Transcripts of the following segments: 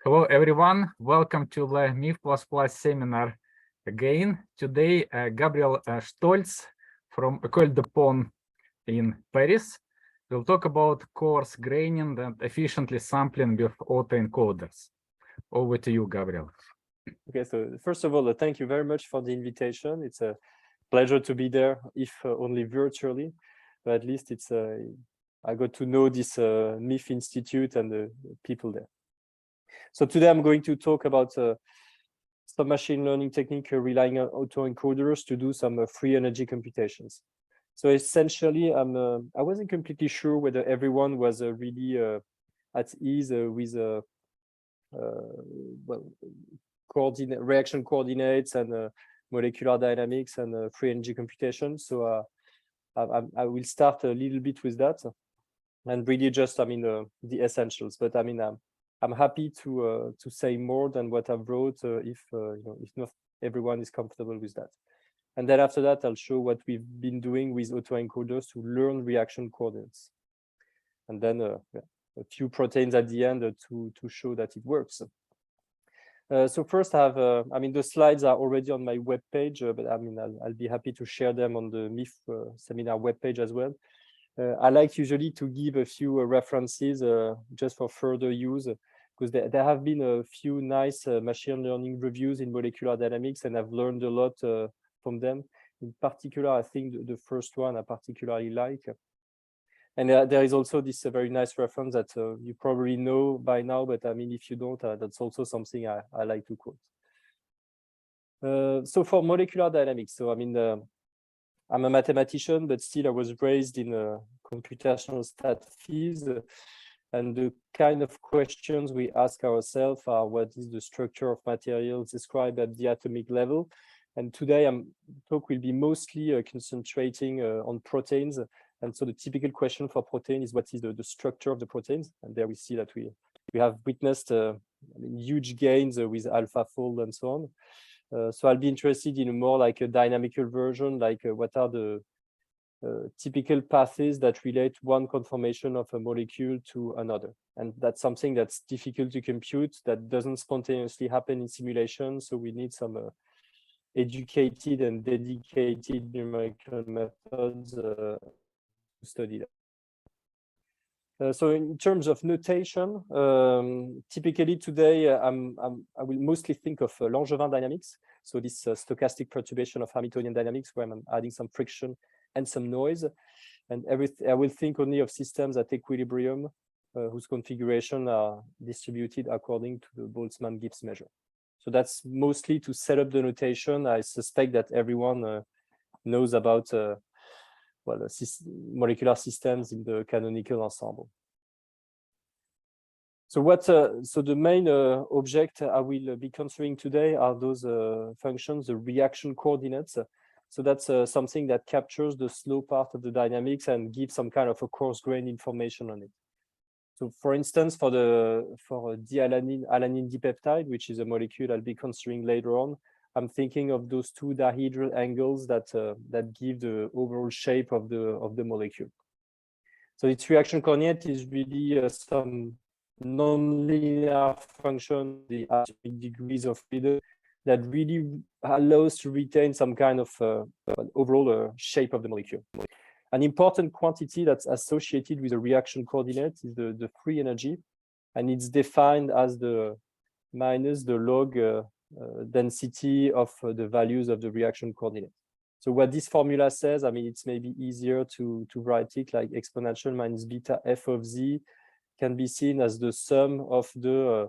Hello, everyone. Welcome to the MIF++ seminar again. Today, Gabriel Stoltz from École de Pont in Paris will talk about coarse-graining and efficiently sampling with autoencoders. Over to you, Gabriel. Okay, so first of all, thank you very much for the invitation. It's a pleasure to be there, if only virtually, but at least it's I got to know this MIF Institute and the people there. So today I'm going to talk about some machine learning technique relying on autoencoders to do some free energy computations. So essentially, I wasn't completely sure whether everyone was really at ease with reaction coordinates and molecular dynamics and free energy computation. So I will start a little bit with that and really just, the essentials. But I'm happy to say more than what I've wrote if not everyone is comfortable with that. And then after that, I'll show what we've been doing with autoencoders to learn reaction coordinates. And then a few proteins at the end to show that it works. So first I have, the slides are already on my webpage, but I'll be happy to share them on the MIF seminar webpage as well. I like usually to give a few references just for further use, because there have been a few nice machine learning reviews in molecular dynamics, and I've learned a lot from them. In particular, I think the first one I particularly like. And there is also this very nice reference that you probably know by now, but if you don't, that's also something I like to quote. So for molecular dynamics, so I'm a mathematician, but still I was raised in computational stat phys. And the kind of questions we ask ourselves are, what is the structure of materials described at the atomic level? And today talk will be mostly concentrating on proteins. And so the typical question for protein is, what is the structure of the proteins? And there we see that we have witnessed huge gains with AlphaFold and so on. So I'll be interested in more like a dynamical version, like what are the typical paths that relate one conformation of a molecule to another. And that's something that's difficult to compute, that doesn't spontaneously happen in simulation. So we need some educated and dedicated numerical methods to study that. So in terms of notation, typically today I will mostly think of Langevin dynamics. So this stochastic perturbation of Hamiltonian dynamics, where I'm adding some friction and some noise. And I will think only of systems at equilibrium whose configuration are distributed according to the Boltzmann-Gibbs measure. So that's mostly to set up the notation. I suspect that everyone knows about molecular systems in the canonical ensemble. So so the main object I will be considering today are those functions, the reaction coordinates. So that's something that captures the slow part of the dynamics and gives some kind of a coarse-grained information on it. So for instance, for the alanine dipeptide, which is a molecule I'll be considering later on, I'm thinking of those two dihedral angles that give the overall shape of the molecule. So its reaction coordinate is really some nonlinear function, the atomic degrees of freedom, that really allows to retain some kind of overall shape of the molecule. An important quantity that's associated with a reaction coordinate is the free energy, and it's defined as the minus the log density of the values of the reaction coordinate. So what this formula says, it's maybe easier to write it like exponential minus beta f of z can be seen as the sum of the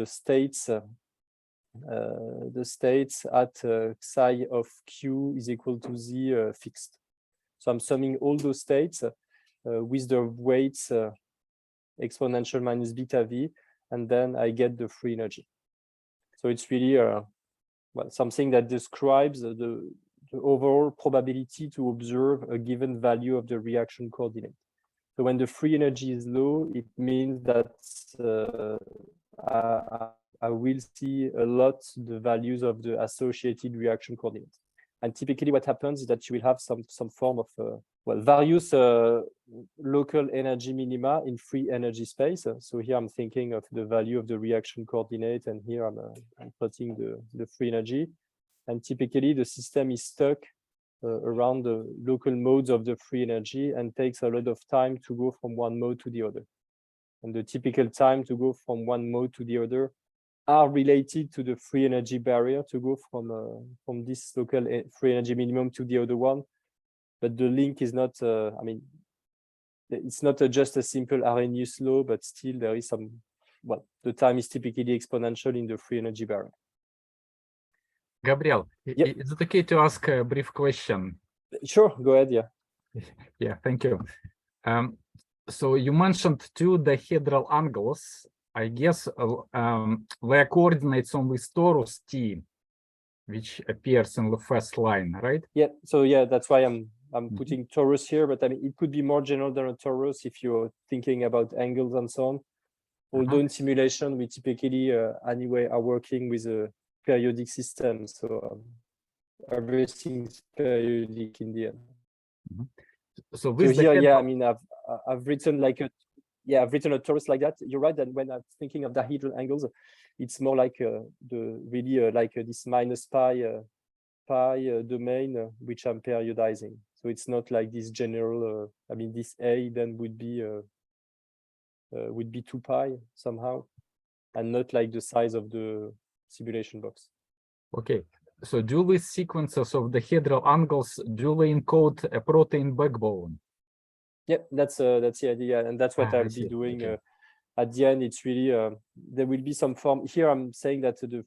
states. The states at psi of q is equal to z fixed. So I'm summing all those states with the weights exponential minus beta v, and then I get the free energy. So it's really something that describes the overall probability to observe a given value of the reaction coordinate. So when the free energy is low, it means that I will see a lot the values of the associated reaction coordinates. And typically what happens is that you will have some form of, various local energy minima in free energy space. So here I'm thinking of the value of the reaction coordinate, and here I'm plotting the free energy. And typically the system is stuck around the local modes of the free energy and takes a lot of time to go from one mode to the other. And the typical time to go from one mode to the other are related to the free energy barrier to go from this local free energy minimum to the other one. But the link is not, I mean, it's not just a simple Arrhenius law, but still there is some, well, the time is typically exponential in the free energy barrier. Gabriel, Yep. is it okay to ask a brief question? Sure, go ahead, yeah. Yeah, thank you. So you mentioned two dihedral angles. I guess their coordinates on this torus T, which appears in the first line, right? Yeah, so yeah, that's why I'm putting torus here, but I mean, it could be more general than a torus if you're thinking about angles and so on. Although in simulation, we typically anyway are working with a periodic system, so everything's periodic in the end. So here, yeah, I mean, I've written like a, yeah, I've written a torus like that. You're right that when I'm thinking of dihedral angles, it's more like this minus pi domain which I'm periodizing. So it's not like this general. I mean, this A then would be 2 pi somehow, and not like the size of the simulation box. Okay. So do these sequences of dihedral angles do they encode a protein backbone? Yeah, that's the idea, and that's what I'll be doing. Okay. At the end, it's really there will be some form. Here, I'm saying that the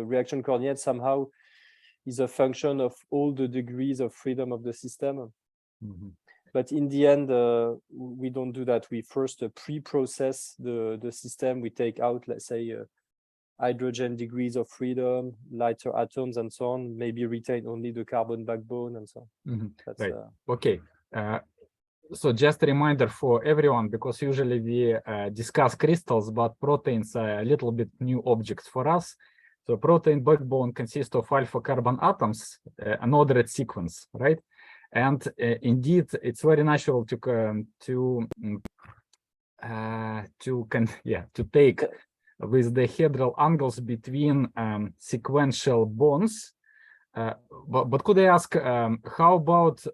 reaction coordinate somehow is a function of all the degrees of freedom of the system. But in the end, we don't do that. We first pre-process the system. We take out, let's say, hydrogen degrees of freedom, lighter atoms, and so on. Maybe retain only the carbon backbone and so on. That's, right. Okay. So just a reminder for everyone, because usually we discuss crystals, but proteins are a little bit new objects for us. So protein backbone consists of alpha carbon atoms, an ordered sequence, right? And indeed, it's very natural to take with the dihedral angles between sequential bonds. But could I ask, how about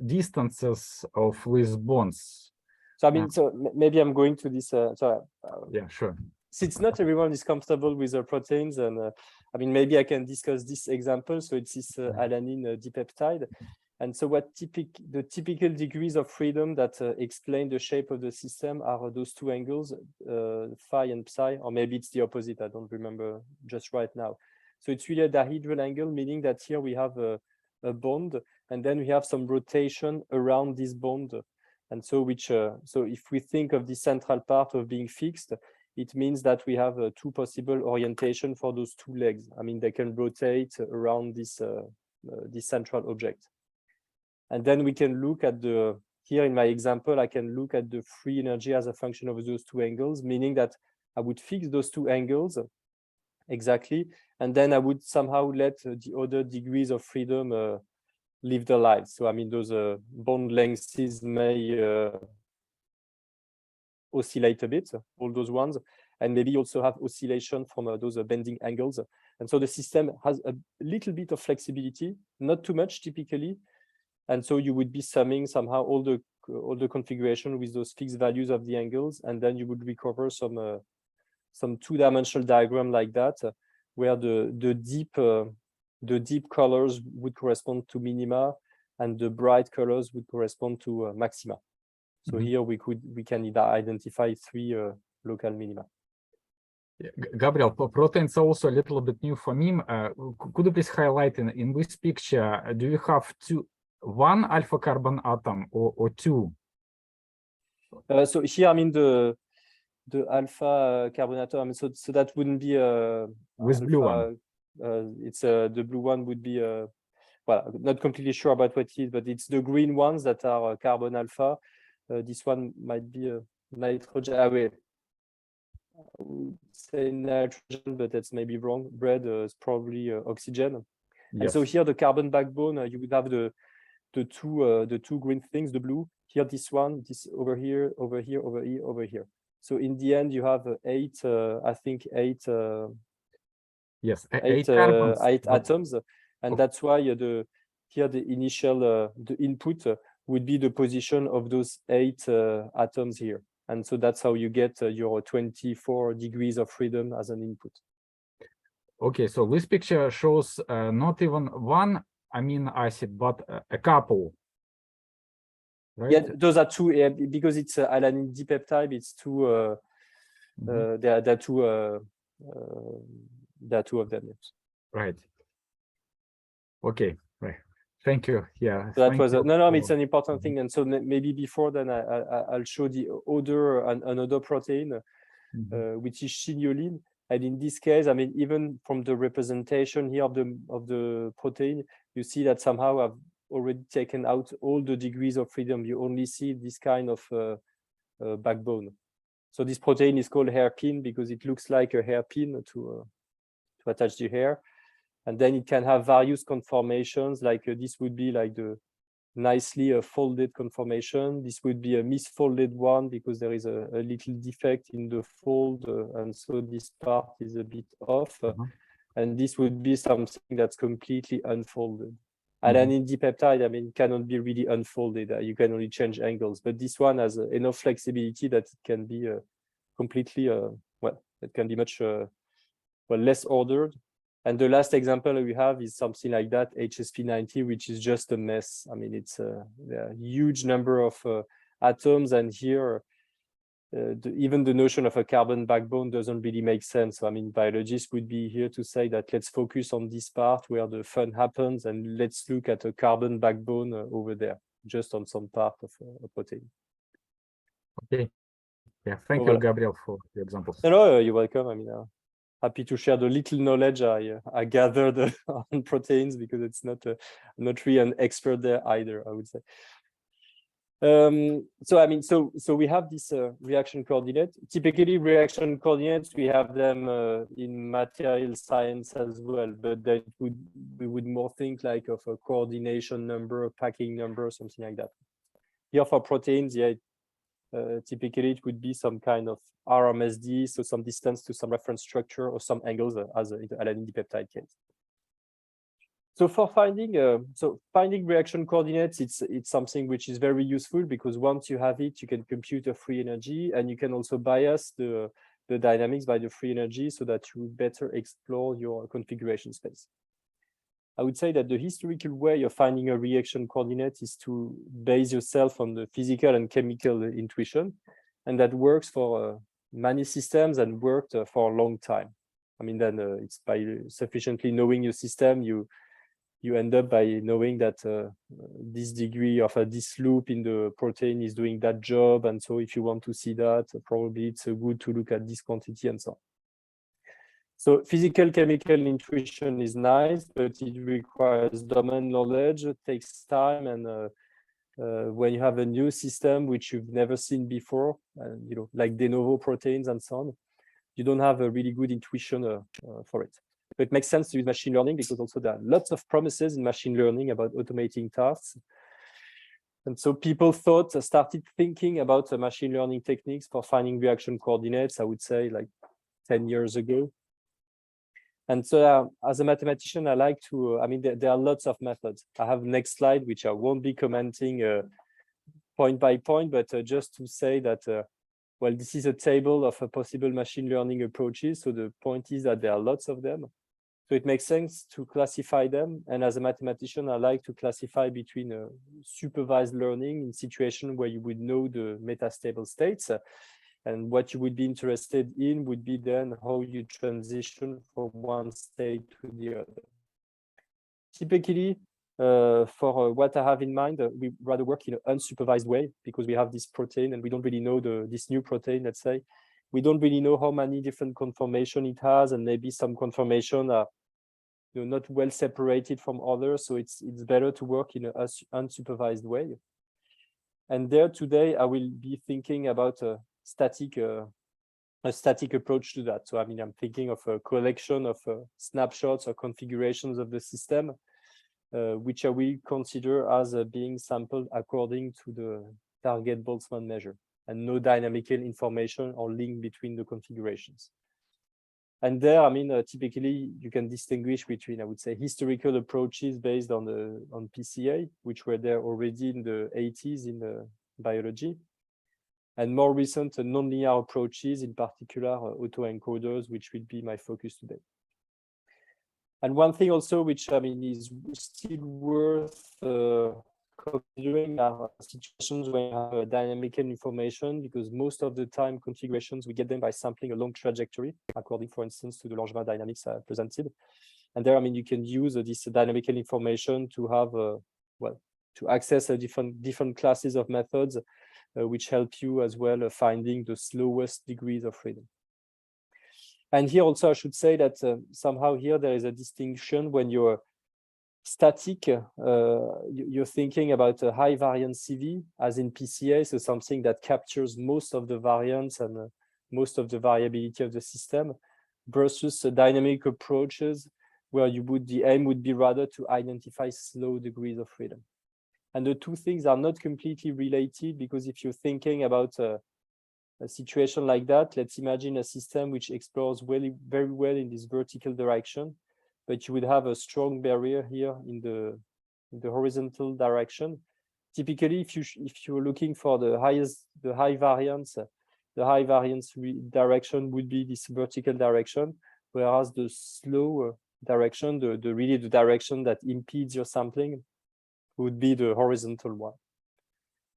distances of these bonds? So I mean, so maybe I'm going to this. Yeah, sure. Since not everyone is comfortable with the proteins, and I mean, maybe I can discuss this example. So it's this alanine dipeptide. And so what the typical degrees of freedom that explain the shape of the system are those two angles, phi and psi, or maybe it's the opposite. I don't remember just right now. So it's really a dihedral angle, meaning that here we have a bond, and then we have some rotation around this bond. And so so if we think of the central part of being fixed, it means that we have two possible orientation for those two legs. I mean, they can rotate around this central object. And then we can look at here in my example, I can look at the free energy as a function of those two angles, meaning that I would fix those two angles exactly, and then I would somehow let the other degrees of freedom live their lives. So I mean, those bond lengths may oscillate a bit, all those ones, and maybe also have oscillation from those bending angles. And so the system has a little bit of flexibility, not too much typically. And so you would be summing somehow all the configuration with those fixed values of the angles, and then you would recover some two-dimensional diagram like that, where the deep colors would correspond to minima, and the bright colors would correspond to maxima. So here we can identify three local minima. Gabriel, proteins are also a little bit new for me. Could you please highlight in this picture? Do you have one alpha carbon atom or two? So here, I mean the alpha carbon atom. So that wouldn't be with alpha, blue one. It's the blue one would be well, not completely sure about what it is, but it's the green ones that are carbon alpha. This one might be a nitrogen. I would say nitrogen, but that's maybe wrong. Red is probably oxygen. And so Yes. here the carbon backbone, you would have the two green things, the blue. Here this one, this over here, over here, over here, over here. So in the end, you have eight, I think eight. Yes. Eight Carbons. atoms, and Oh. that's why the initial the input would be the position of those eight atoms here, and so that's how you get your 24 degrees of freedom as an input. Okay, so this picture shows not even one amino acid, but a couple. Right? Yeah, those are two, because it's alanine dipeptide. It's two. There are two. There are two of them. Yes. Right. Okay. Right. Thank you. Yeah. So that thank was you no. for- It's an important thing, and so maybe before then I'll show the other another protein, which is chignolin. And in this case, I mean, even from the representation here of the protein, you see that somehow I've already taken out all the degrees of freedom. You only see this kind of backbone. So this protein is called hairpin because it looks like a hairpin to attach the hair. And then it can have various conformations, like this would be like the nicely folded conformation. This would be a misfolded one because there is a little defect in the fold, and so this part is a bit off. And this would be something that's completely unfolded. Alanine dipeptide, I mean, cannot be really unfolded. You can only change angles, but this one has enough flexibility that it can be completely, well, it can be much less ordered. And the last example we have is something like that, HSP90, which is just a mess. I mean, it's a huge number of atoms, and here even the notion of a carbon backbone doesn't really make sense. So, I mean, biologists would be here to say that let's focus on this part where the fun happens, and let's look at a carbon backbone over there, just on some part of a protein. Okay. Yeah. Thank you, Gabriel, for the examples. No, you're welcome. I mean, happy to share the little knowledge I gathered on proteins, because it's not really an expert there either, I would say. So I mean, so we have this reaction coordinate. Typically, reaction coordinates, we have them in material science as well, but then we would more think like of a coordination number, a packing number, something like that. Here for proteins, yeah, typically it would be some kind of RMSD, so some distance to some reference structure or some angles, as in the alanine dipeptide case. So for finding reaction coordinates, it's something which is very useful, because once you have it, you can compute a free energy, and you can also bias the dynamics by the free energy so that you better explore your configuration space. I would say that the historical way of finding a reaction coordinate is to base yourself on the physical and chemical intuition, and that works for many systems and worked for a long time. I mean, then it's by sufficiently knowing your system, you end up by knowing that this degree of this loop in the protein is doing that job. And so if you want to see that, probably it's good to look at this quantity and so on. So physical chemical intuition is nice, but it requires domain knowledge, it takes time. And when you have a new system which you've never seen before, you know, like de novo proteins and so on, you don't have a really good intuition for it. But it makes sense to use machine learning, because also there are lots of promises in machine learning about automating tasks. And so people started thinking about machine learning techniques for finding reaction coordinates, I would say like 10 years ago. And so as a mathematician, I like to, I mean, there are lots of methods. I have next slide, which I won't be commenting point by point, but just to say that, well, this is a table of possible machine learning approaches. So the point is that there are lots of them. So it makes sense to classify them. And as a mathematician, I like to classify between supervised learning in situation where you would know the metastable states. And what you would be interested in would be then how you transition from one state to the other. Typically, for what I have in mind, we rather work in an unsupervised way, because we have this protein and we don't really know this new protein, let's say. We don't really know how many different conformations it has, and maybe some conformation are not well separated from others. So it's better to work in an unsupervised way. And there today, I will be thinking about static a static approach to that. So I mean, I'm thinking of a collection of snapshots or configurations of the system, which I will consider as being sampled according to the target Boltzmann measure, and no dynamical information or link between the configurations. And there, I mean, typically you can distinguish between, I would say, historical approaches based on PCA, which were there already in the 80s in biology, and more recent nonlinear approaches, in particular autoencoders, which will be my focus today. And one thing also, which I mean is still worth considering, are situations where you have dynamical information, because most of the time configurations, we get them by sampling a long trajectory, according, for instance, to the Langevin dynamics I presented. And there, I mean, you can use this dynamical information to have, well, to access different classes of methods, which help you as well finding the slowest degrees of freedom. And here also, I should say that somehow here there is a distinction when you're static, you're thinking about a high variance CV, as in PCA, so something that captures most of the variance and most of the variability of the system, versus dynamic approaches where the aim would be rather to identify slow degrees of freedom. And the two things are not completely related, because if you're thinking about a situation like that, let's imagine a system which explores very well in this vertical direction, but you would have a strong barrier here in the horizontal direction. Typically, if you're looking for the high variance direction would be this vertical direction, whereas the slow direction, the direction that impedes your sampling, would be the horizontal one.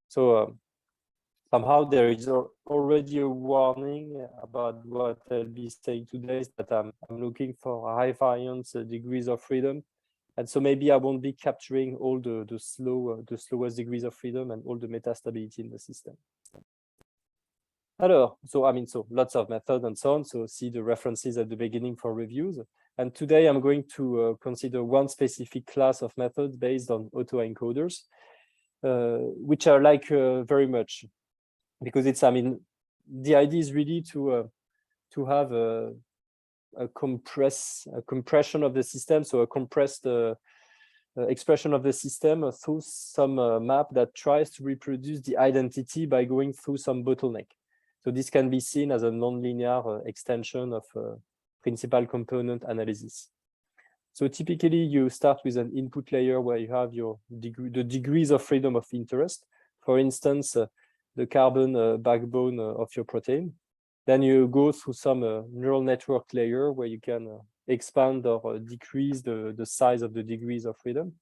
So somehow there is already a warning about what I'll be saying today, is that I'm looking for high variance degrees of freedom, and so maybe I won't be capturing all the slowest degrees of freedom and all the metastability in the system. So lots of methods and so on. So see the references at the beginning for reviews. And today I'm going to consider one specific class of methods based on autoencoders, which I like very much, because it's, I mean, the idea is really to have a compression of the system, so a compressed expression of the system through some map that tries to reproduce the identity by going through some bottleneck. So this can be seen as a nonlinear extension of principal component analysis. So typically you start with an input layer where you have the degrees of freedom of interest. For instance, the carbon backbone of your protein. Then you go through some neural network layer where you can expand or decrease the size of the degrees of freedom,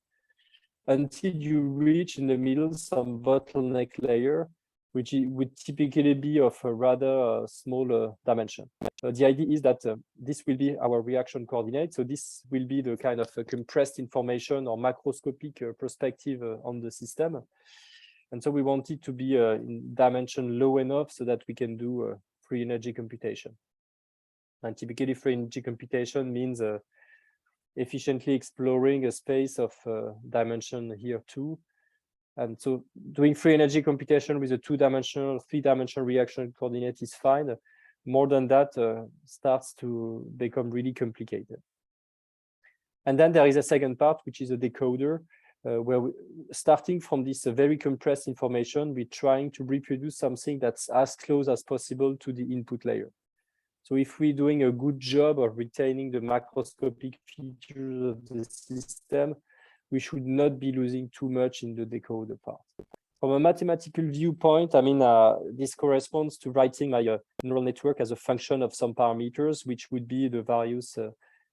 until you reach in the middle some bottleneck layer, which would typically be of a rather small dimension. The idea is that this will be our reaction coordinate. So this will be the kind of compressed information or macroscopic perspective on the system. And so we want it to be in dimension low enough so that we can do free energy computation. And typically free energy computation means efficiently exploring a space of dimension here 2. And so doing free energy computation with a 2-dimensional, 3-dimensional reaction coordinate is fine. More than that starts to become really complicated. And then there is a second part, which is a decoder, where starting from this very compressed information, we're trying to reproduce something that's as close as possible to the input layer. So if we're doing a good job of retaining the macroscopic features of the system, we should not be losing too much in the decoder part. From a mathematical viewpoint, I mean, this corresponds to writing my neural network as a function of some parameters, which would be the various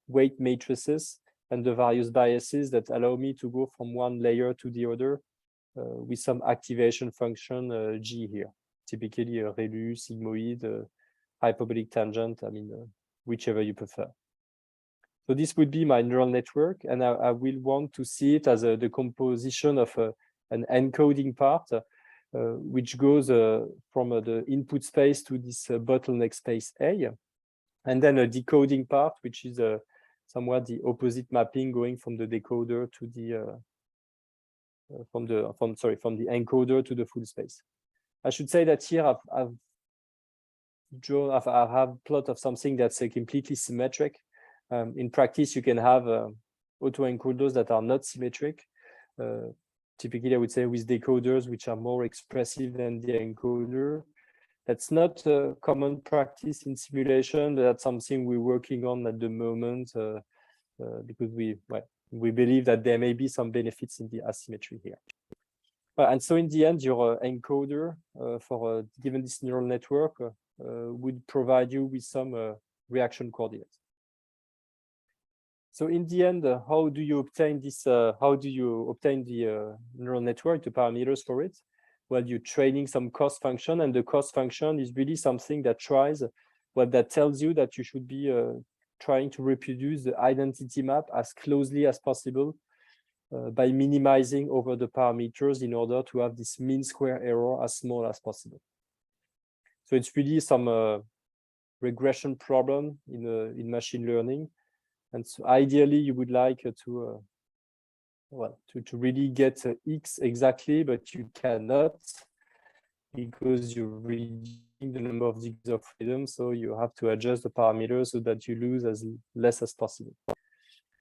weight matrices and the various biases that allow me to go from one layer to the other with some activation function G here, typically a ReLU, sigmoid, hyperbolic tangent, I mean, whichever you prefer. So this would be my neural network, and I will want to see it as the composition of an encoding part, which goes from the input space to this bottleneck space A, and then a decoding part, which is somewhat the opposite mapping, going from the decoder to the from the encoder to the full space. I should say that here I've I have a plot of something that's completely symmetric. In practice, you can have autoencoders that are not symmetric. Typically, I would say with decoders, which are more expressive than the encoder. That's not a common practice in simulation, but that's something we're working on at the moment because we believe that there may be some benefits in the asymmetry here. And so in the end, your encoder for a given this neural network would provide you with some reaction coordinates. So in the end, how do you obtain this? How do you obtain the neural network, the parameters for it? Well, you're training some cost function, and the cost function is really something that tries, that tells you that you should be trying to reproduce the identity map as closely as possible by minimizing over the parameters in order to have this mean square error as small as possible. So it's really some regression problem in machine learning. And so ideally, you would like to really get X exactly, but you cannot because you're reducing the number of degrees of freedom. So you have to adjust the parameters so that you lose as less as possible.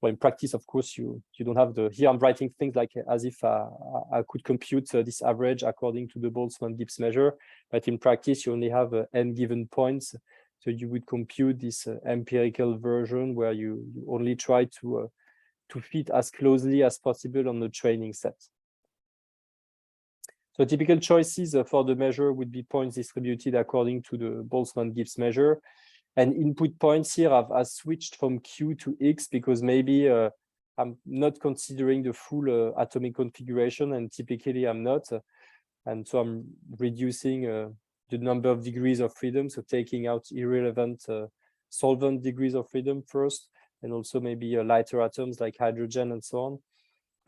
Well, in practice, of course, you don't have here I'm writing things like as if I could compute this average according to the Boltzmann-Gibbs measure, but in practice, you only have n given points. So you would compute this empirical version where you only try to fit as closely as possible on the training set. So typical choices for the measure would be points distributed according to the Boltzmann-Gibbs measure. And input points here I've switched from Q to X because maybe I'm not considering the full atomic configuration, and typically I'm not. And so I'm reducing the number of degrees of freedom, so taking out irrelevant solvent degrees of freedom first, and also maybe lighter atoms like hydrogen and so on.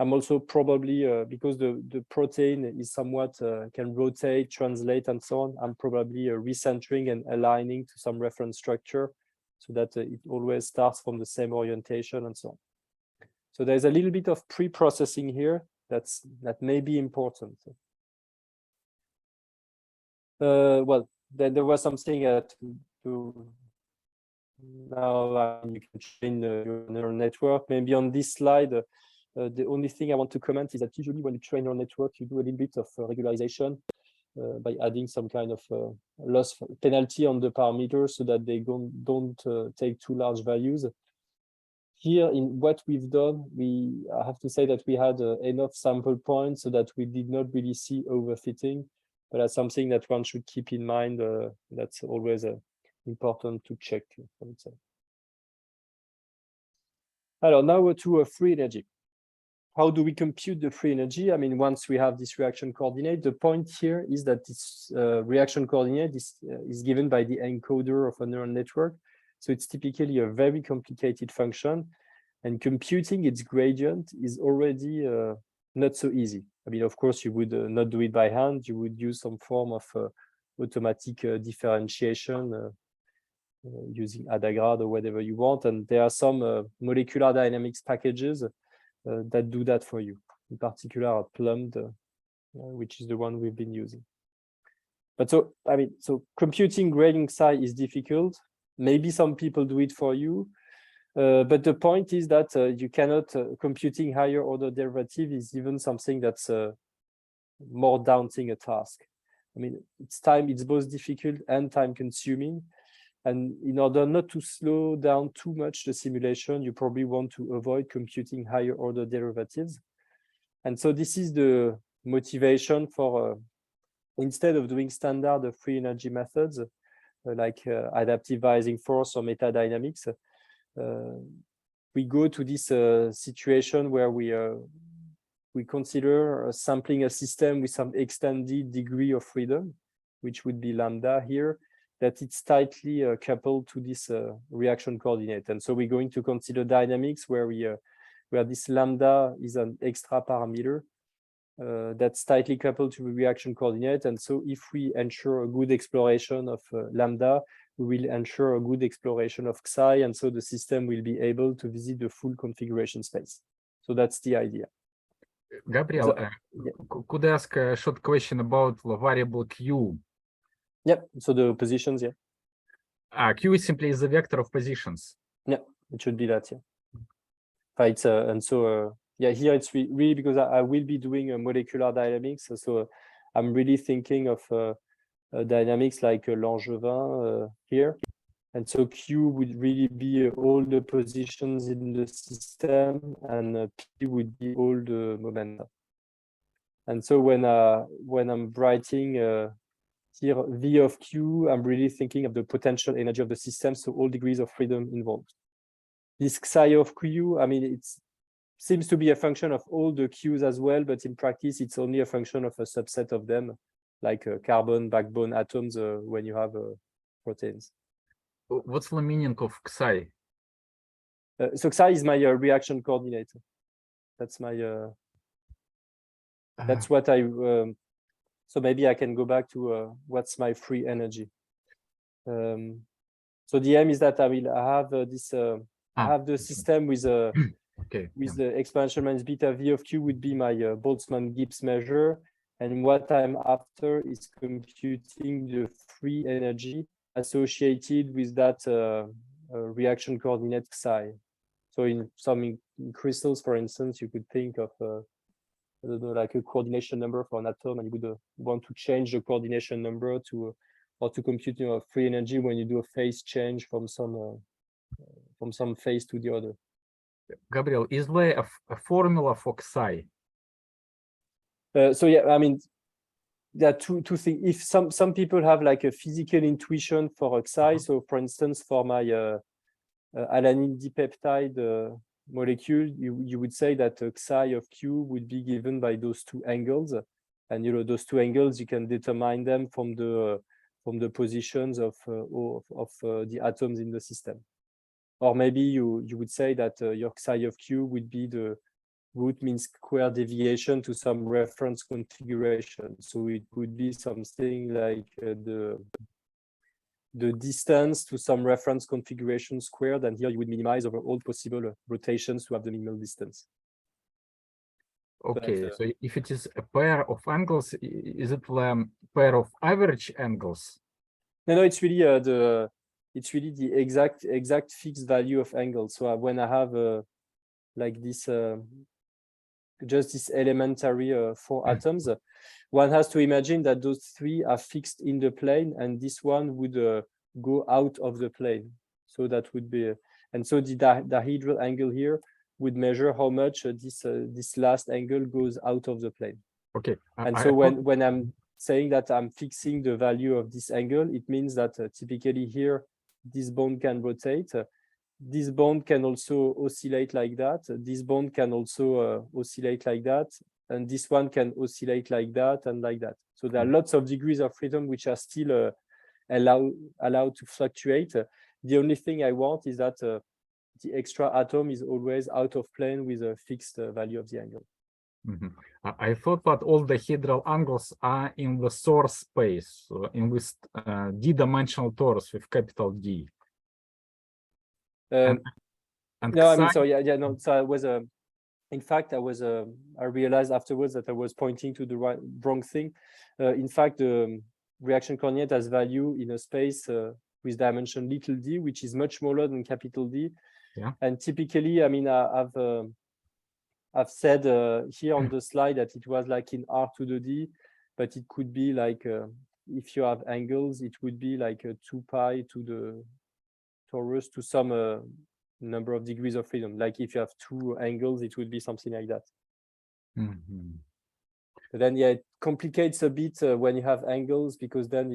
I'm also probably, because the protein is somewhat, can rotate, translate, and so on, I'm probably recentering and aligning to some reference structure so that it always starts from the same orientation and so on. So there's a little bit of pre-processing here that may be important. Well, then there was something to now you can train your neural network. Maybe on this slide, the only thing I want to comment is that usually when you train your network, you do a little bit of regularization by adding some kind of loss penalty on the parameters so that they don't take too large values. Here, in what we've done, I have to say that we had enough sample points so that we did not really see overfitting. But that's something that one should keep in mind. That's always important to check, I would say. Now to free energy. How do we compute the free energy? I mean, once we have this reaction coordinate, the point here is that this reaction coordinate is given by the encoder of a neural network. So it's typically a very complicated function, and computing its gradient is already not so easy. I mean, of course, you would not do it by hand. You would use some form of automatic differentiation using Adagrad or whatever you want. And there are some molecular dynamics packages that do that for you. In particular, Plumbed, which is the one we've been using. But so, I mean, so computing grading psi is difficult. Maybe some people do it for you. But the point is that you cannot, computing higher order derivative is even something that's more daunting a task. I mean, it's both difficult and time consuming. And in order not to slow down too much the simulation, you probably want to avoid computing higher order derivatives. And so this is the motivation for, instead of doing standard free energy methods, like adaptive biasing force or metadynamics, we go to this situation where we consider sampling a system with some extended degree of freedom, which would be lambda here, that it's tightly coupled to this reaction coordinate. And so we're going to consider dynamics where this lambda is an extra parameter that's tightly coupled to the reaction coordinate. And so if we ensure a good exploration of lambda, we will ensure a good exploration of psi, and so the system will be able to visit the full configuration space. So that's the idea. Gabriel, could I ask a short question about the variable Q? Yep, so the positions, yeah. Q is simply the vector of positions. Yeah, it should be that. Yeah. Right. And so yeah, here it's really because I will be doing molecular dynamics. So I'm really thinking of dynamics like Langevin here. And so Q would really be all the positions in the system, and P would be all the momenta. And so when I'm writing here V of Q, I'm really thinking of the potential energy of the system, so all degrees of freedom involved. This psi of Q, I mean, it seems to be a function of all the Qs as well, but in practice, it's only a function of a subset of them, like carbon backbone atoms when you have proteins. What's the meaning of psi? So psi is my reaction coordinate. That's my that's what I so maybe I can go back to what's my free energy. So the aim is that I have this I have the system with with the exponential minus beta V of Q would be my Boltzmann-Gibbs measure, and what I'm after is computing the free energy associated with that reaction coordinate psi. So in some crystals, for instance, you could think of I don't know, like a coordination number for an atom, and you would want to change the coordination number to or to compute free energy when you do a phase change from some phase to the other. Gabriel, is there a formula for psi? So yeah, I mean, there are two things. If some people have like a physical intuition for a psi, so for instance, for my alanine dipeptide molecule, you would say that psi of Q would be given by those two angles, and those two angles you can determine them from the positions of the atoms in the system. Or maybe you would say that your psi of Q would be the root mean square deviation to some reference configuration. So it would be something like the distance to some reference configuration squared, and here you would minimize over all possible rotations to have the minimal distance. Okay, so if it is a pair of angles, is it a pair of average angles? No, it's really the exact fixed value of angle. So when I have like this just this elementary 4 atoms, one has to imagine that those 3 are fixed in the plane, and this one would go out of the plane. So that would be, and so the dihedral angle here would measure how much this last angle goes out of the plane. Okay. And so when I'm saying that I'm fixing the value of this angle, it means that typically here, this bond can rotate. This bond can also oscillate like that. This bond can also oscillate like that. And this one can oscillate like that and like that. So there are lots of degrees of freedom which are still allowed to fluctuate. The only thing I want is that the extra atom is always out of plane with a fixed value of the angle. Mm-hmm. I thought that all the hedral angles are in the source space, so in this d-dimensional torus with capital D. No, I mean, so yeah, no. So I was in fact, I realized afterwards that I was pointing to the wrong thing. In fact, the reaction coordinate has value in a space with dimension little d, which is much smaller than capital D. Yeah. And typically, I mean, I've said here on the slide that it was like in R to the D, but it could be like if you have angles, it would be like 2 pi to the torus to some number of degrees of freedom. Like if you have 2 angles, it would be something like that. Mm-hmm. But then, yeah, it complicates a bit when you have angles, because then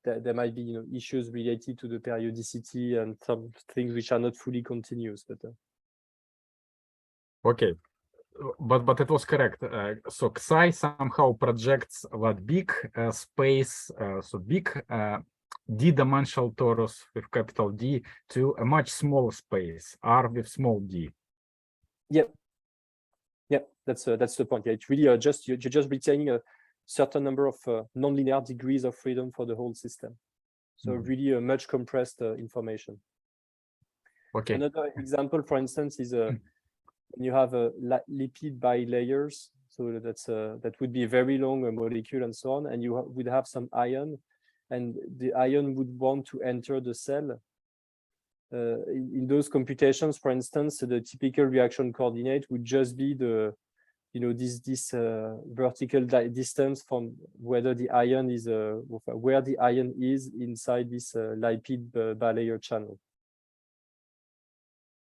there might be issues related to the periodicity and some things which are not fully continuous. But okay, but it was correct. So psi somehow projects that big space, so big d-dimensional torus with capital D to a much smaller space, R with small d. Yep. Yep, that's the point. Yeah, it's really you're just retaining a certain number of nonlinear degrees of freedom for the whole system. So really a much compressed information. Okay. Another example, for instance, is when you have a lipid bilayers. So that would be a very long molecule and so on, and you would have some ion, and the ion would want to enter the cell. In those computations, for instance, the typical reaction coordinate would just be the, this vertical distance from whether the ion is where the ion is inside this lipid bilayer channel.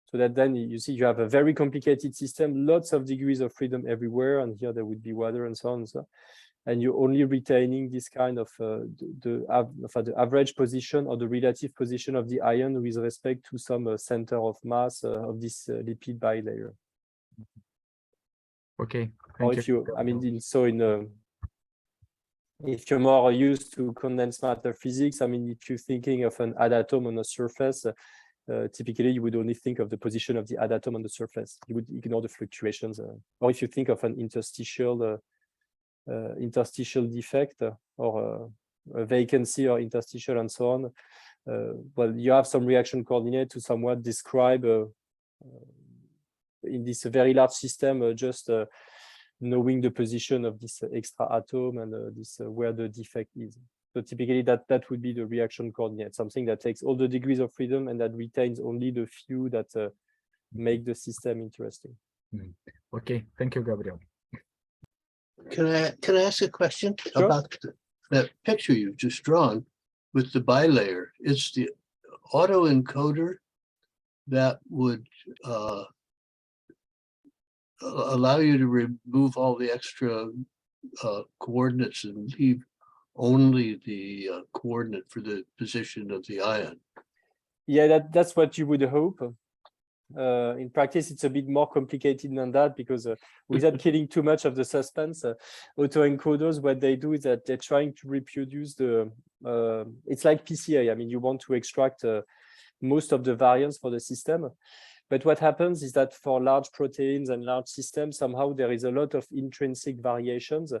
So that then you see you have a very complicated system, lots of degrees of freedom everywhere, and here there would be water and so on and so on. And you're only retaining this kind of the average position or the relative position of the ion with respect to some center of mass of this lipid bilayer. Okay. Or if you, I mean, so if you're more used to condensed matter physics, I mean, if you're thinking of an adatom on a surface, typically you would only think of the position of the adatom on the surface. You would ignore the fluctuations. Or if you think of an interstitial defect or a vacancy or interstitial and so on, well, you have some reaction coordinate to somewhat describe in this very large system just knowing the position of this extra atom and this where the defect is. So typically that would be the reaction coordinate, something that takes all the degrees of freedom and that retains only the few that make the system interesting. Okay, thank you, Gabriel. Can I ask a question? Sure. About that picture you've just drawn with the bilayer? It's the autoencoder that would allow you to remove all the extra coordinates and leave only the coordinate for the position of the ion. Yeah, that's what you would hope. In practice, it's a bit more complicated than that because without killing too much of the suspense, autoencoders, what they do is that they're trying to reproduce the, it's like PCA. I mean, you want to extract most of the variance for the system. But what happens is that for large proteins and large systems, somehow there is a lot of intrinsic variations.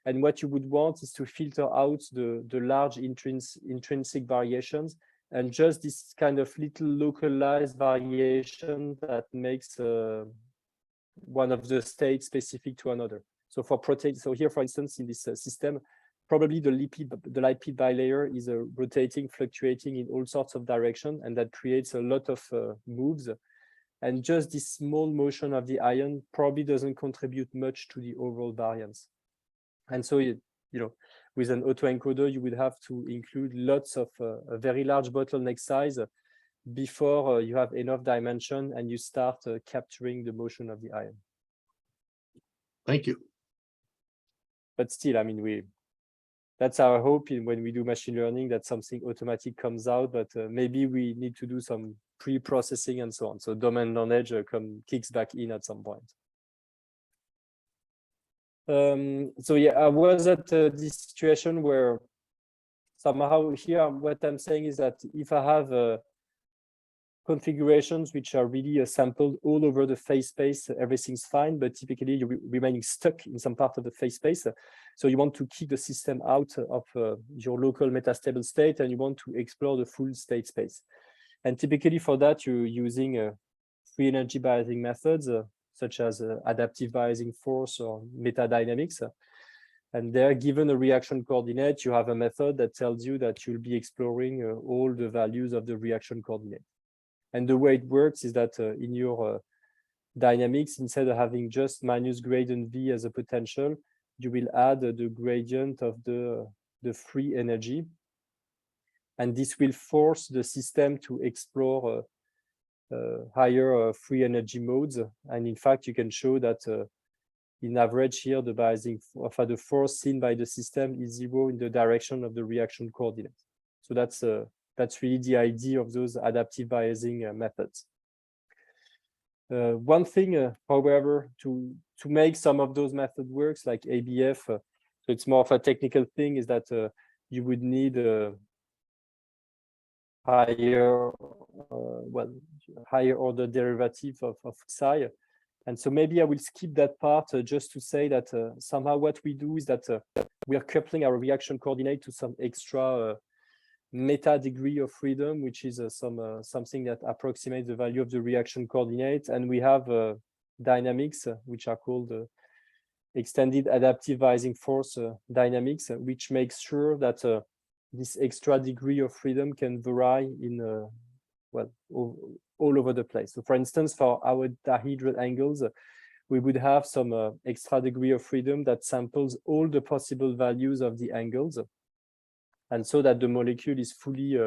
And what you would want is to filter out the large intrinsic variations and just this kind of little localized variation that makes one of the states specific to another. So for proteins, so here, for instance, in this system, probably the lipid bilayer is rotating, fluctuating in all sorts of directions, and that creates a lot of moves. And just this small motion of the ion probably doesn't contribute much to the overall variance. And so, with an autoencoder, you would have to include lots of a very large bottleneck size before you have enough dimension and you start capturing the motion of the ion. Thank you. But still, I mean, that's our hope when we do machine learning, that something automatic comes out, but maybe we need to do some pre-processing and so on. So domain knowledge kicks back in at some point. So yeah, I was at this situation where somehow here, what I'm saying is that if I have configurations which are really sampled all over the phase space, everything's fine, but typically you're remaining stuck in some part of the phase space. So you want to kick the system out of your local metastable state and you want to explore the full state space. And typically for that, you're using free energy biasing methods, such as adaptive biasing force or metadynamics. And there, given a reaction coordinate, you have a method that tells you that you'll be exploring all the values of the reaction coordinate. And the way it works is that in your dynamics, instead of having just minus gradient V as a potential, you will add the gradient of the free energy. And this will force the system to explore higher free energy modes. And in fact, you can show that in average here, the biasing of the force seen by the system is 0 in the direction of the reaction coordinate. So that's really the idea of those adaptive biasing methods. One thing, however, to make some of those methods works, like ABF, so it's more of a technical thing, is that you would need higher order derivative of psi. And so maybe I will skip that part just to say that somehow what we do is that we are coupling our reaction coordinate to some extra meta degree of freedom, which is something that approximates the value of the reaction coordinate. And we have dynamics, which are called extended adaptive biasing force dynamics, which makes sure that this extra degree of freedom can vary in well, all over the place. So for instance, for our dihedral angles, we would have some extra degree of freedom that samples all the possible values of the angles, and so that the molecule is fully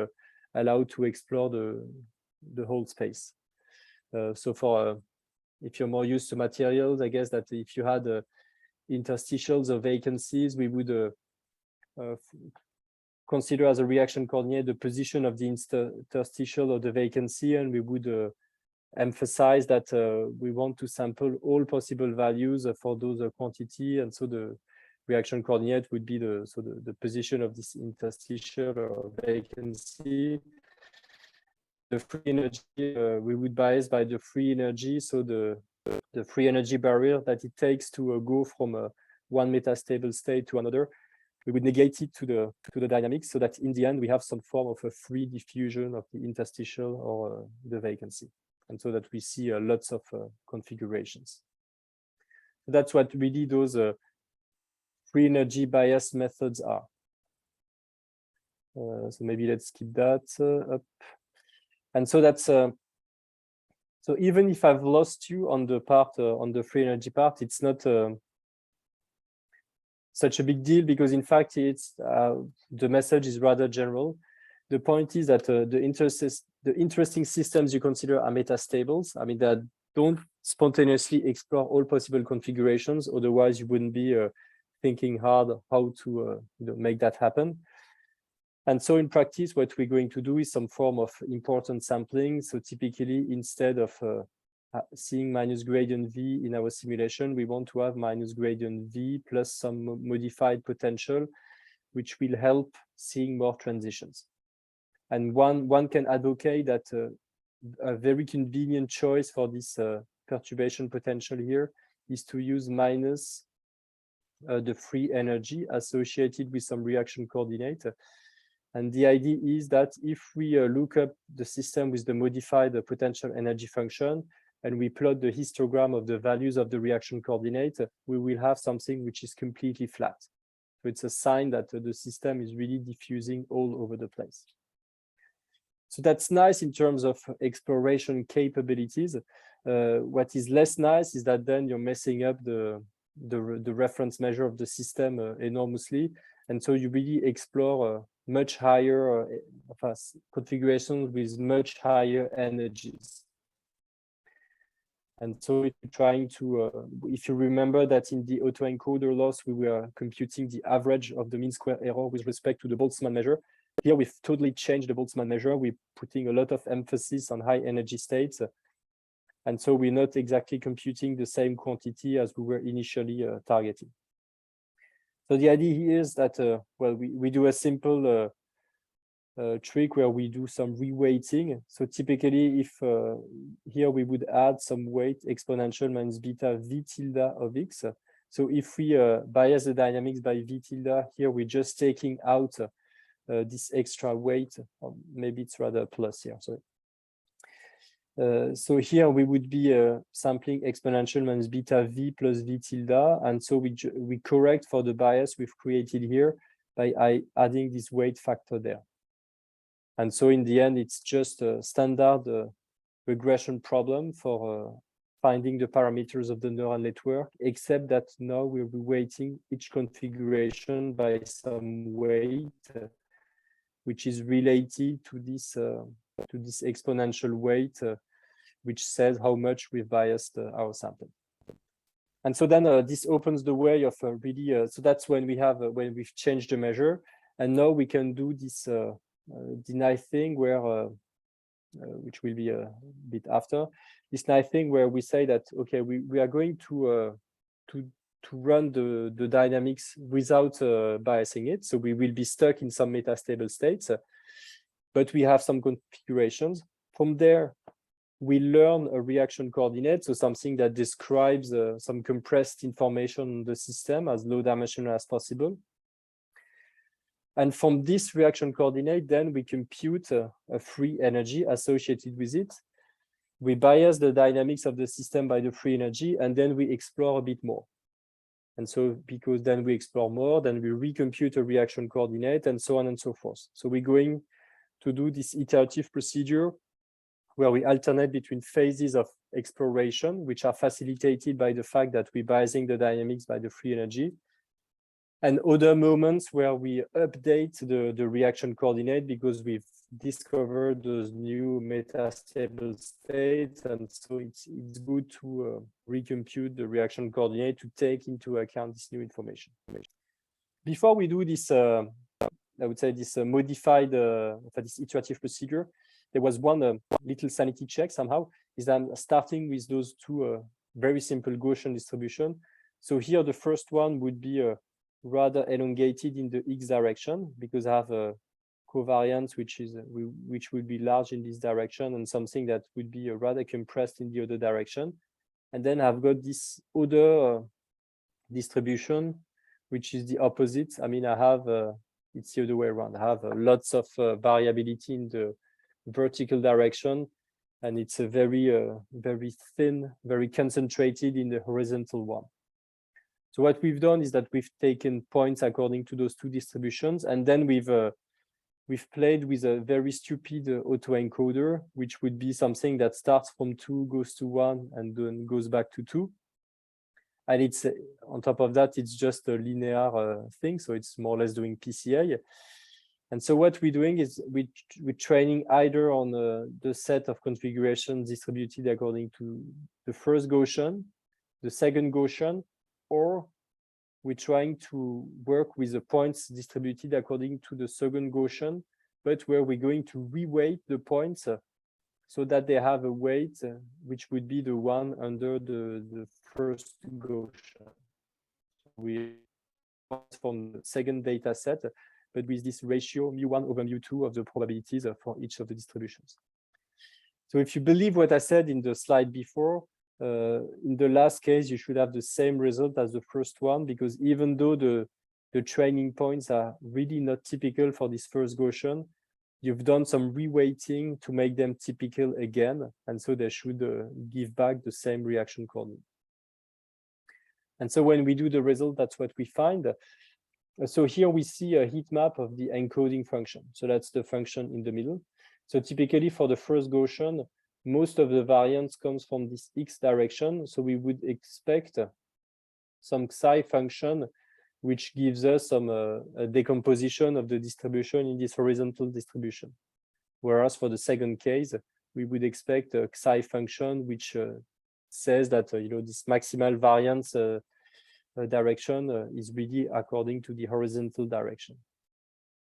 allowed to explore the whole space. So for if you're more used to materials, I guess that if you had interstitials or vacancies, we would consider as a reaction coordinate the position of the interstitial or the vacancy, and we would emphasize that we want to sample all possible values for those quantity, and so the reaction coordinate would be the position of this interstitial or vacancy. The free energy, we would bias by the free energy, so the free energy barrier that it takes to go from one metastable state to another. We would negate it to the dynamics, so that in the end we have some form of a free diffusion of the interstitial or the vacancy, and so that we see lots of configurations. So that's what really those free energy bias methods are. So maybe let's keep that up. And so that's so even if I've lost you on the part on the free energy part, it's not such a big deal, because in fact it's the message is rather general. The point is that the interesting systems you consider are metastables. I mean, that don't spontaneously explore all possible configurations. Otherwise, you wouldn't be thinking hard how to make that happen. And so in practice, what we're going to do is some form of importance sampling. So typically, instead of seeing minus gradient V in our simulation, we want to have minus gradient V plus some modified potential, which will help seeing more transitions. And one can advocate that a very convenient choice for this perturbation potential here is to use minus the free energy associated with some reaction coordinate. And the idea is that if we look up the system with the modified potential energy function, and we plot the histogram of the values of the reaction coordinate, we will have something which is completely flat. So it's a sign that the system is really diffusing all over the place. So that's nice in terms of exploration capabilities. What is less nice is that then you're messing up the reference measure of the system enormously. And so you really explore much higher configurations with much higher energies. And so if you're trying to, if you remember that in the autoencoder loss, we were computing the average of the mean square error with respect to the Boltzmann measure. Here we've totally changed the Boltzmann measure. We're putting a lot of emphasis on high energy states. And so we're not exactly computing the same quantity as we were initially targeting. So the idea here is that, well, we do a simple trick where we do some reweighting. So typically, if here we would add some weight exponential minus beta v tilde of x. So if we bias the dynamics by v tilde, here we're just taking out this extra weight, or maybe it's rather plus here, sorry. So here we would be sampling exponential minus beta v plus v tilde, and so we correct for the bias we've created here by adding this weight factor there. And so in the end, it's just a standard regression problem for finding the parameters of the neural network, except that now we're weighting each configuration by some weight, which is related to this exponential weight, which says how much we've biased our sample. And so then this opens the way of really, so that's when we have, when we've changed the measure. And now we can do this nice thing where, which will be a bit after, this nice thing where we say that, okay, we are going to run the dynamics without biasing it. So we will be stuck in some metastable states, but we have some configurations. From there, we learn a reaction coordinate, so something that describes some compressed information on the system as low dimensional as possible. And from this reaction coordinate, then we compute a free energy associated with it. We bias the dynamics of the system by the free energy, and then we explore a bit more. And so because then we explore more, then we recompute a reaction coordinate and so on and so forth. So we're going to do this iterative procedure where we alternate between phases of exploration, which are facilitated by the fact that we're biasing the dynamics by the free energy, and other moments where we update the reaction coordinate because we've discovered those new metastable states. And so it's good to recompute the reaction coordinate to take into account this new information. Before we do this, I would say this modified, this iterative procedure, there was one little sanity check somehow, is that I'm starting with those two very simple Gaussian distribution. So here the first one would be rather elongated in the x direction because I have a covariance which would be large in this direction and something that would be rather compressed in the other direction. And then I've got this other distribution, which is the opposite. I mean, I have it's the other way around. I have lots of variability in the vertical direction, and it's a very thin, very concentrated in the horizontal one. So what we've done is that we've taken points according to those two distributions, and then we've played with a very stupid autoencoder, which would be something that starts from 2, goes to 1, and then goes back to 2. And it's on top of that, it's just a linear thing, so it's more or less doing PCA. And so what we're doing is we're training either on the set of configurations distributed according to the first Gaussian, the second Gaussian, or we're trying to work with the points distributed according to the second Gaussian, but where we're going to reweight the points so that they have a weight which would be the one under the first Gaussian. We from the second data set, but with this ratio mu1 over mu2 of the probabilities for each of the distributions. So if you believe what I said in the slide before, in the last case, you should have the same result as the first one, because even though the training points are really not typical for this first Gaussian, you've done some reweighting to make them typical again, and so they should give back the same reaction coordinate. And so when we do the result, that's what we find. So here we see a heat map of the encoding function. So that's the function in the middle. So typically for the first Gaussian, most of the variance comes from this x direction. So we would expect some psi function, which gives us some a decomposition of the distribution in this horizontal distribution. Whereas for the second case, we would expect a psi function, which says that this maximal variance direction is really according to the horizontal direction.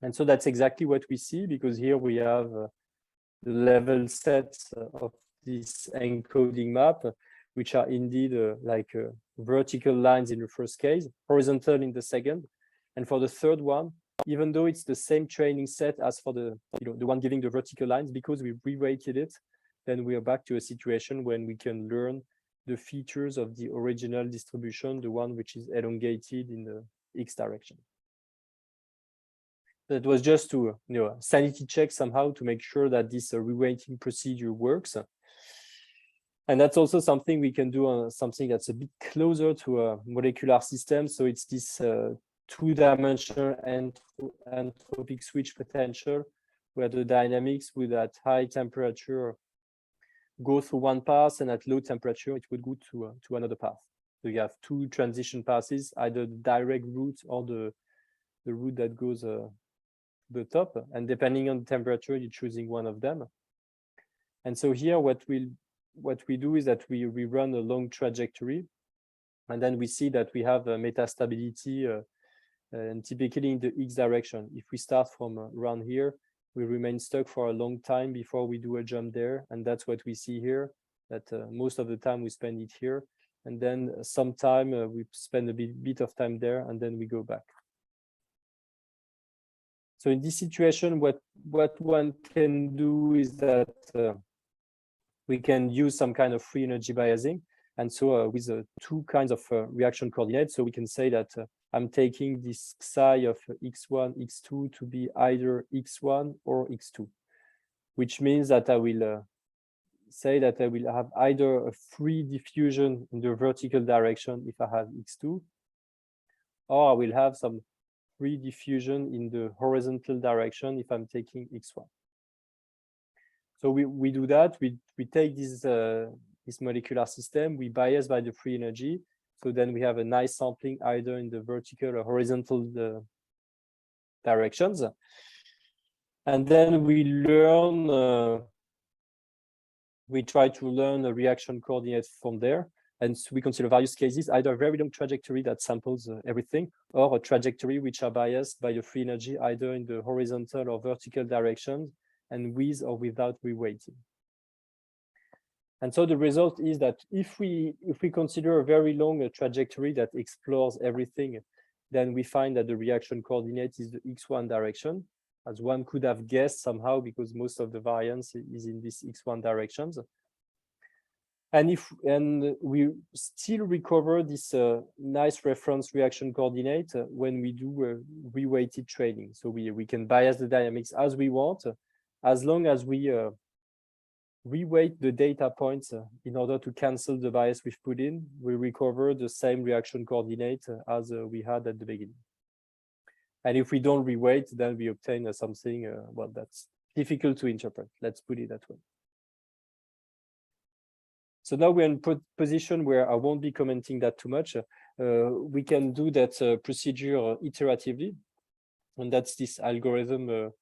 And so that's exactly what we see, because here we have the level sets of this encoding map, which are indeed like vertical lines in the first case, horizontal in the second. And for the third one, even though it's the same training set as for the one giving the vertical lines, because we reweighted it, then we are back to a situation when we can learn the features of the original distribution, the one which is elongated in the x direction. That was just to sanity check somehow to make sure that this reweighting procedure works. And that's also something we can do on something that's a bit closer to a molecular system. So it's this two-dimensional entropic switch potential, where the dynamics would at high temperature go through one path, and at low temperature it would go to another path. So you have two transition passes, either the direct route or the route that goes the top, and depending on the temperature, you're choosing one of them. And so here what we do is that we run a long trajectory, and then we see that we have a metastability and typically in the x direction. If we start from around here, we remain stuck for a long time before we do a jump there, and that's what we see here, that most of the time we spend it here, and then sometime we spend a bit of time there, and then we go back. So in this situation, what one can do is that we can use some kind of free energy biasing. And so with two kinds of reaction coordinates, so we can say that I'm taking this psi of x1, x2 to be either x1 or x2, which means that I will say that I will have either a free diffusion in the vertical direction if I have x2, or I will have some free diffusion in the horizontal direction if I'm taking x1. So we do that. We take this molecular system, we bias by the free energy. So then we have a nice sampling either in the vertical or horizontal directions. And then we learn, we try to learn a reaction coordinate from there. And so we consider various cases, either a very long trajectory that samples everything, or a trajectory which are biased by the free energy, either in the horizontal or vertical directions, and with or without reweighting. And so the result is that if we consider a very long trajectory that explores everything, then we find that the reaction coordinate is the x1 direction, as one could have guessed somehow, because most of the variance is in these x1 directions. And we still recover this nice reference reaction coordinate when we do reweighted training. So we can bias the dynamics as we want, as long as we reweight the data points in order to cancel the bias we've put in. We recover the same reaction coordinate as we had at the beginning. And if we don't reweight, then we obtain something, well, that's difficult to interpret. Let's put it that way. So now we're in position where I won't be commenting that too much. We can do that procedure iteratively. And that's this algorithm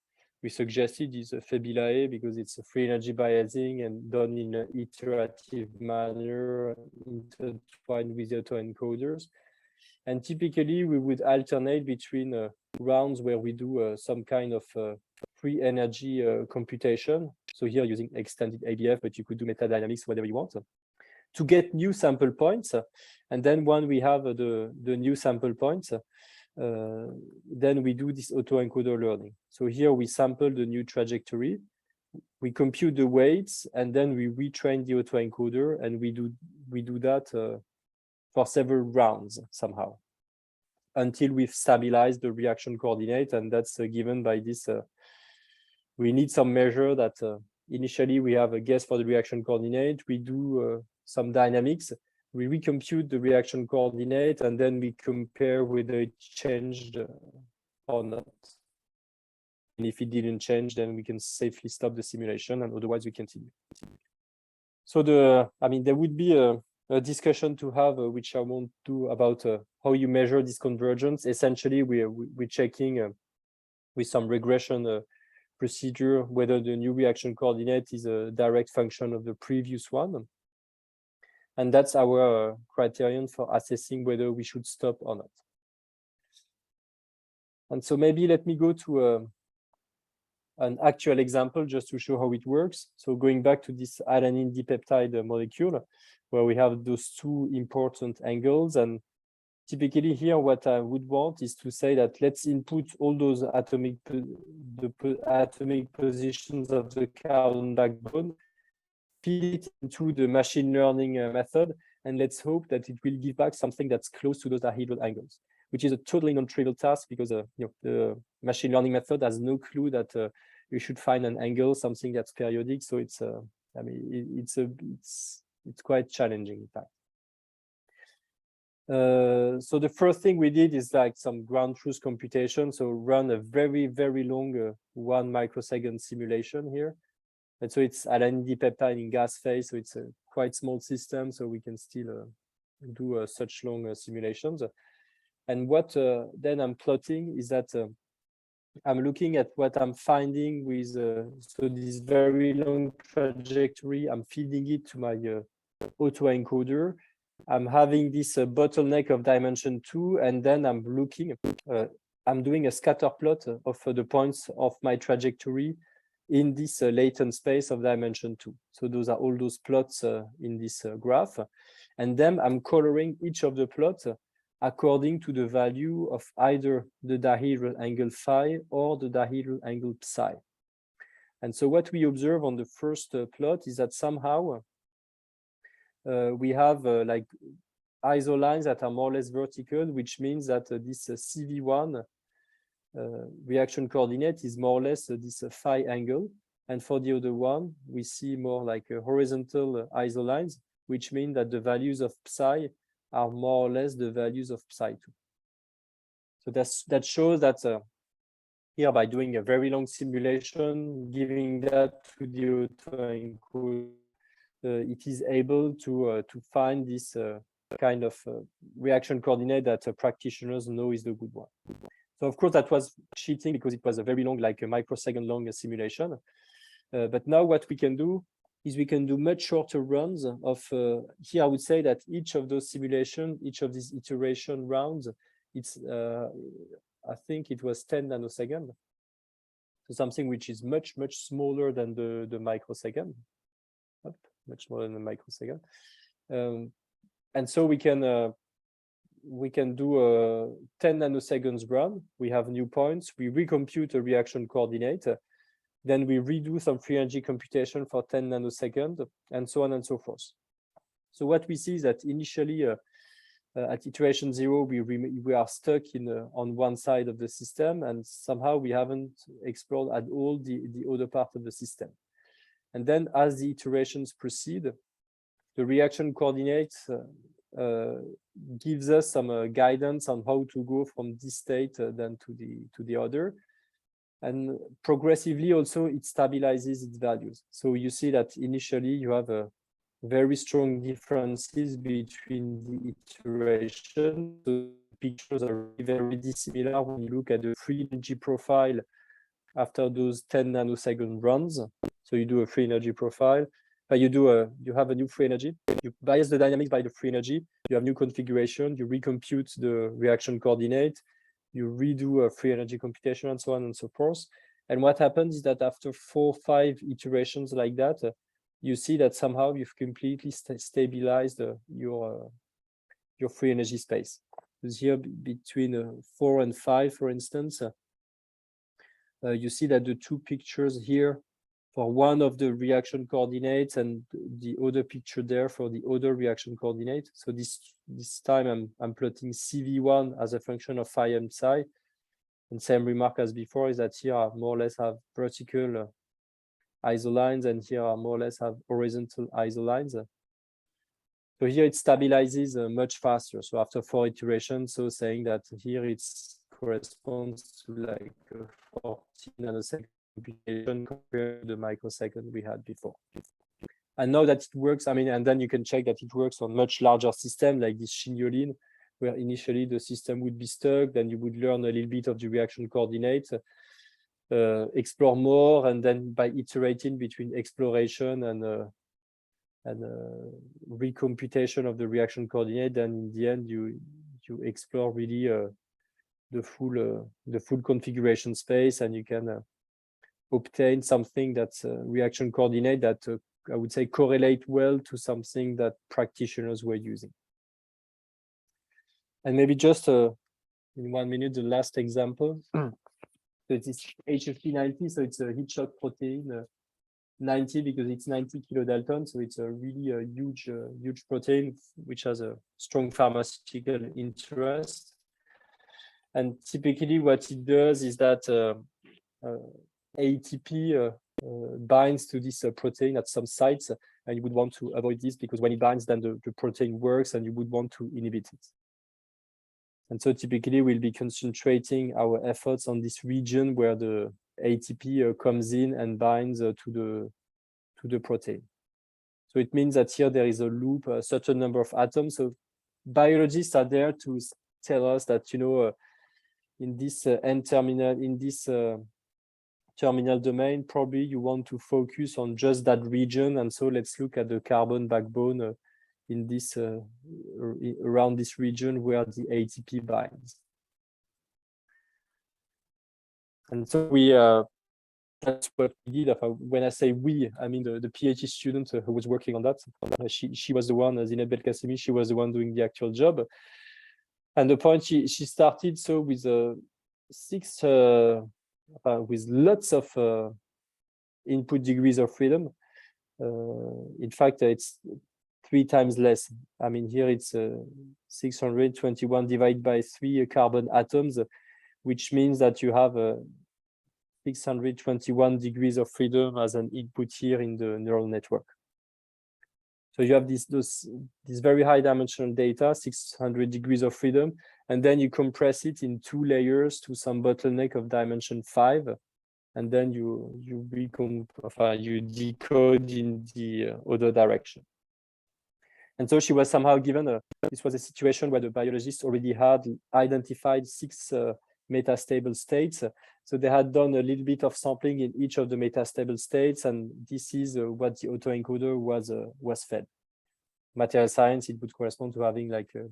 we suggested is Febilae, because it's a free energy biasing and done in an iterative manner, intertwined with autoencoders. And typically we would alternate between rounds where we do some kind of free energy computation. So here using extended ABF, but you could do metadynamics, whatever you want, to get new sample points. And then when we have the new sample points, then we do this autoencoder learning. So here we sample the new trajectory, we compute the weights, and then we retrain the autoencoder, and we do that for several rounds somehow, until we've stabilized the reaction coordinate, and that's given by this. We need some measure that initially we have a guess for the reaction coordinate, we do some dynamics, we recompute the reaction coordinate, and then we compare whether it changed or not. And if it didn't change, then we can safely stop the simulation, and otherwise we continue. So I mean, there would be a discussion to have, which I won't do, about how you measure this convergence. Essentially, we're checking with some regression procedure whether the new reaction coordinate is a direct function of the previous one. And that's our criterion for assessing whether we should stop or not. And so maybe let me go to an actual example just to show how it works. So going back to this alanine dipeptide molecule, where we have those two important angles. And typically here, what I would want is to say that let's input all those atomic positions of the carbon backbone, feed it into the machine learning method, and let's hope that it will give back something that's close to those dihedral angles, which is a totally non-trivial task, because the machine learning method has no clue that you should find an angle, something that's periodic. So it's I mean, it's quite challenging, in fact. So the first thing we did is like some ground truth computation. So run a very, very long 1 microsecond simulation here. And so it's alanine dipeptide in gas phase. So it's a quite small system. So we can still do such long simulations. And what then I'm plotting is that I'm looking at what I'm finding with so this very long trajectory. I'm feeding it to my autoencoder. I'm having this bottleneck of dimension 2, and then I'm looking, I'm doing a scatter plot of the points of my trajectory in this latent space of dimension 2. So those are all those plots in this graph. And then I'm coloring each of the plots according to the value of either the dihedral angle phi or the dihedral angle psi. And so what we observe on the first plot is that somehow we have like isolines that are more or less vertical, which means that this CV1 reaction coordinate is more or less this phi angle. And for the other one, we see more like horizontal isolines, which mean that the values of psi are more or less the values of psi2. So that shows that here, by doing a very long simulation, giving that to the autoencoder, it is able to find this kind of reaction coordinate that practitioners know is the good one. So of course that was cheating because it was a very long, like a microsecond long simulation. But now what we can do is we can do much shorter runs of, here I would say that each of those simulations, each of these iteration rounds, it's, I think it was 10 nanoseconds. So something which is much, much smaller than the microsecond, much smaller than the microsecond. And so we can do a 10 nanoseconds run. We have new points. We recompute a reaction coordinate. Then we redo some free energy computation for 10 nanoseconds, and so on and so forth. So what we see is that initially at iteration 0, we are stuck on one side of the system, and somehow we haven't explored at all the other part of the system. And then as the iterations proceed, the reaction coordinate gives us some guidance on how to go from this state then to the other. And progressively also it stabilizes its values. So you see that initially you have a very strong differences between the iterations. The pictures are very dissimilar when you look at the free energy profile after those 10 nanosecond runs. So you do a free energy profile, you have a new free energy, you bias the dynamics by the free energy, you have new configuration, you recompute the reaction coordinate, you redo a free energy computation, and so on and so forth. And what happens is that after 4 or 5 iterations like that, you see that somehow you've completely stabilized your free energy space. Because here between 4 and 5, for instance, you see that the two pictures here for one of the reaction coordinates and the other picture there for the other reaction coordinate. So this time I'm plotting CV1 as a function of phi and psi. And same remark as before is that here I more or less have vertical isolines, and here I more or less have horizontal isolines. So here it stabilizes much faster. So after 4 iterations, so saying that here it corresponds to like 14 nanosecond computation compared to the microsecond we had before. And now that it works, I mean, and then you can check that it works on much larger system like this chignolin, where initially the system would be stuck, then you would learn a little bit of the reaction coordinate, explore more, and then by iterating between exploration and recomputation of the reaction coordinate, then in the end you explore really the full configuration space, and you can obtain something that's a reaction coordinate that I would say correlate well to something that practitioners were using. And maybe just in 1 minute, the last example. So it is HFP90, so it's a heat shock protein, 90 because it's 90 kilodalton, so it's a really huge protein which has a strong pharmaceutical interest. And typically what it does is that ATP binds to this protein at some sites, and you would want to avoid this because when it binds, then the protein works and you would want to inhibit it. And so typically we'll be concentrating our efforts on this region where the ATP comes in and binds to the protein. So it means that here there is a loop, a certain number of atoms. So biologists are there to tell us that, you know, in this N-terminal, in this terminal domain, probably you want to focus on just that region. And so let's look at the carbon backbone in this around this region where the ATP binds. And so we that's what we did. When I say we, I mean the PhD student who was working on that. She was the one, Zineb Belkacemi, she was the one doing the actual job. And the point she started so with with lots of input degrees of freedom. In fact, it's 3 times less. I mean, here it's 621 divided by 3 carbon atoms, which means that you have 621 degrees of freedom as an input here in the neural network. So you have these very high dimensional data, 600 degrees of freedom, and then you compress it in 2 layers to some bottleneck of dimension 5, and then you decode in the other direction. And so she was somehow given this was a situation where the biologists already had identified 6 metastable states. So they had done a little bit of sampling in each of the metastable states, and this is what the autoencoder was fed. Material science, it would correspond to having like a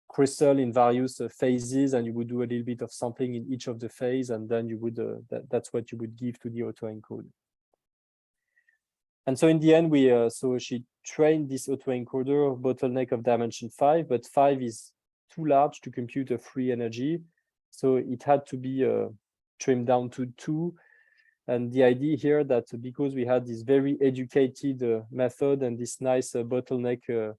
crystal in various phases, and you would do a little bit of sampling in each of the phase, and then you would that's what you would give to the autoencoder. And so in the end, so she trained this autoencoder bottleneck of dimension 5, but 5 is too large to compute a free energy. So it had to be trimmed down to 2. And the idea here that because we had this very educated method and this nice bottleneck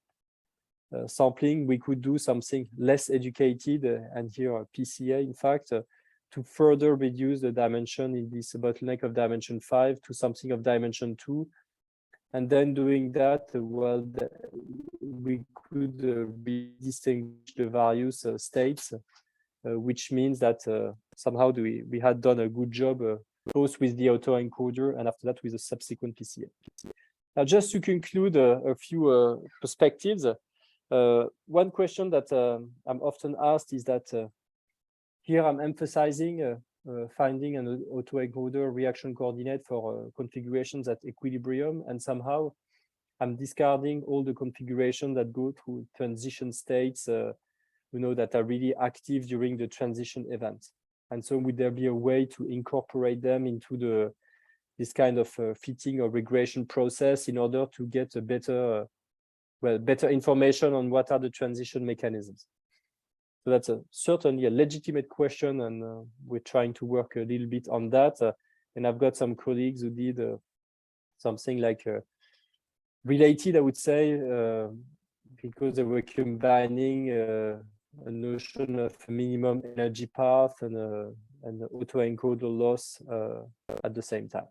sampling, we could do something less educated, and here PCA, in fact, to further reduce the dimension in this bottleneck of dimension 5 to something of dimension 2. And then doing that, well, we could distinguish the various states, which means that somehow we had done a good job both with the autoencoder and after that with the subsequent PCA. Now, just to conclude a few perspectives, one question that I'm often asked is that here I'm emphasizing finding an autoencoder reaction coordinate for configurations at equilibrium, and somehow I'm discarding all the configurations that go through transition states, that are really active during the transition event. And so would there be a way to incorporate them into this kind of fitting or regression process in order to get a better information on what are the transition mechanisms? So that's certainly a legitimate question, and we're trying to work a little bit on that. And I've got some colleagues who did something like related, I would say, because they were combining a notion of minimum energy path and autoencoder loss at the same time.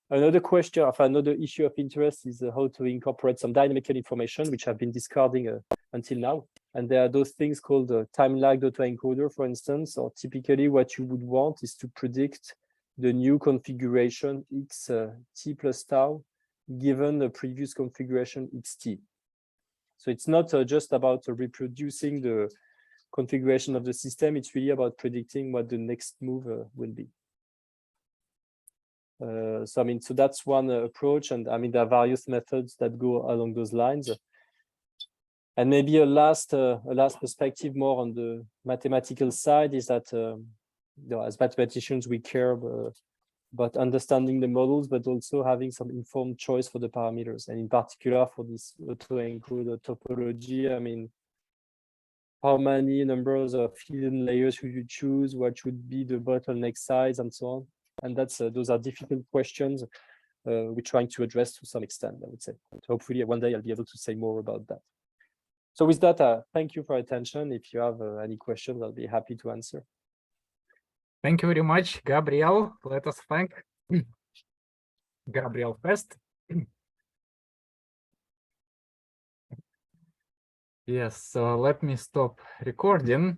Another question, another issue of interest is how to incorporate some dynamical information, which I've been discarding until now. And there are those things called time-lagged autoencoder, for instance, or typically what you would want is to predict the new configuration x t plus tau given the previous configuration xt. So it's not just about reproducing the configuration of the system, it's really about predicting what the next move will be. So that's one approach, and there are various methods that go along those lines. And maybe a last perspective more on the mathematical side is that as mathematicians we care about understanding the models, but also having some informed choice for the parameters. And in particular for this autoencoder topology, how many numbers of hidden layers should you choose? What should be the bottleneck size, and so on? And those are difficult questions we're trying to address to some extent, I would say. And hopefully one day I'll be able to say more about that. So with that, thank you for your attention. If you have any questions, I'll be happy to answer. Thank you very much, Gabriel. Let us thank Gabriel first. Yes, so let me stop recording.